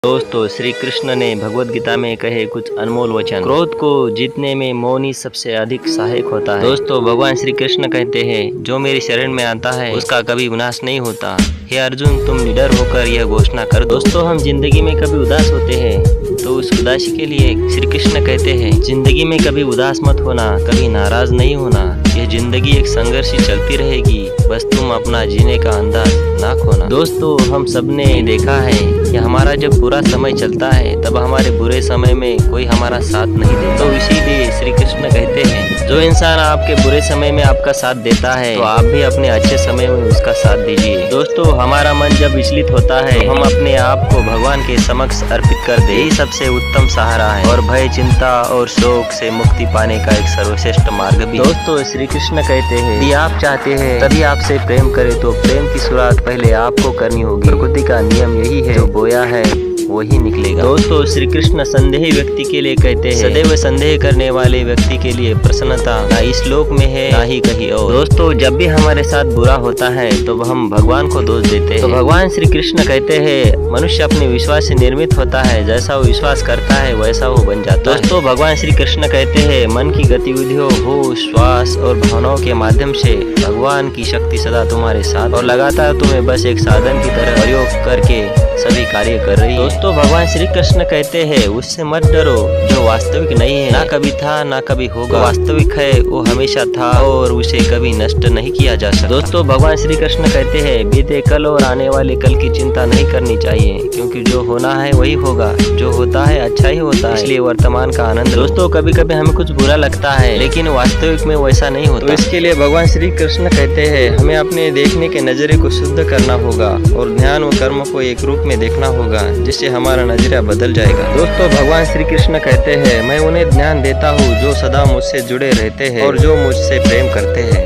दोस्तों, श्री कृष्ण ने भगवत गीता में कहे कुछ अनमोल वचन। क्रोध को जीतने में मौन ही सबसे अधिक सहायक होता है। दोस्तों, भगवान श्री कृष्ण कहते हैं, जो मेरी शरण में आता है उसका कभी विनाश नहीं होता। हे अर्जुन, तुम निडर होकर यह घोषणा कर दो। दोस्तों, हम जिंदगी में कभी उदास होते हैं तो उस उदासी के लिए श्री कृष्ण कहते हैं, जिंदगी में कभी उदास मत होना, कभी नाराज नहीं होना। यह जिंदगी एक संघर्ष ही चलती रहेगी, बस तुम अपना जीने का अंदाज ना खोना। दोस्तों, हम सबने देखा है कि हमारा जब बुरा समय चलता है तब हमारे बुरे समय में कोई हमारा साथ नहीं देता। तो इसीलिए श्री कृष्ण कहते हैं, जो इंसान आपके बुरे समय में आपका साथ देता है तो आप भी अपने अच्छे समय में उसका साथ दीजिए। दोस्तों, हमारा मन जब विचलित होता है तो हम अपने आप को भगवान के समक्ष अर्पित कर दे, यही सबसे उत्तम सहारा है और भय, चिंता और शोक से मुक्ति पाने का एक सर्वश्रेष्ठ मार्ग भी। दोस्तों, श्री कृष्ण कहते हैं, यदि आप चाहते हैं तभी आपसे प्रेम करे तो प्रेम की शुरुआत पहले आपको करनी होगी। प्रकृति का नियम यही है, जो बोया है वही निकलेगा। दोस्तों, श्री कृष्ण संदेही व्यक्ति के लिए कहते हैं, सदैव संदेह करने वाले व्यक्ति के लिए प्रसन्नता ना इस लोक में है ना ही कहीं और। दोस्तों, जब भी हमारे साथ बुरा होता है तो हम भगवान को दोष देते हैं। तो भगवान श्री कृष्ण कहते हैं, मनुष्य अपने विश्वास से निर्मित होता है, जैसा वो विश्वास करता है वैसा वो बन जाता है। दोस्तों, भगवान श्री कृष्ण कहते हैं, मन की गतिविधियों, होश, श्वास और भावनाओं के माध्यम से भगवान की शक्ति सदा तुम्हारे साथ और लगातार तुम्हें बस एक साधन की तरह प्रयोग करके सभी कार्य कर रही है। दोस्तों, भगवान श्री कृष्ण कहते हैं, उससे मत डरो जो वास्तविक नहीं है, ना कभी था ना कभी होगा। वास्तविक है वो हमेशा था और उसे कभी नष्ट नहीं किया जा सकता। दोस्तों, भगवान श्री कृष्ण कहते हैं, बीते कल और आने वाले कल की चिंता नहीं करनी चाहिए, क्योंकि जो होना है वही होगा, जो होता है अच्छा ही होता है, इसलिए वर्तमान का आनंद। दोस्तों, कभी कभी हमें कुछ बुरा लगता है लेकिन वास्तविक में वैसा नहीं होता। तो इसके लिए भगवान श्री कृष्ण कहते हैं, हमें अपने देखने के नजरिए को शुद्ध करना होगा और ध्यान व कर्म को एक रूप में देखना होगा, जिससे हमारा नजरिया बदल जाएगा। दोस्तों, भगवान श्री कृष्ण कहते हैं, मैं उन्हें ज्ञान देता हूँ जो सदा मुझसे जुड़े रहते हैं और जो मुझसे प्रेम करते हैं।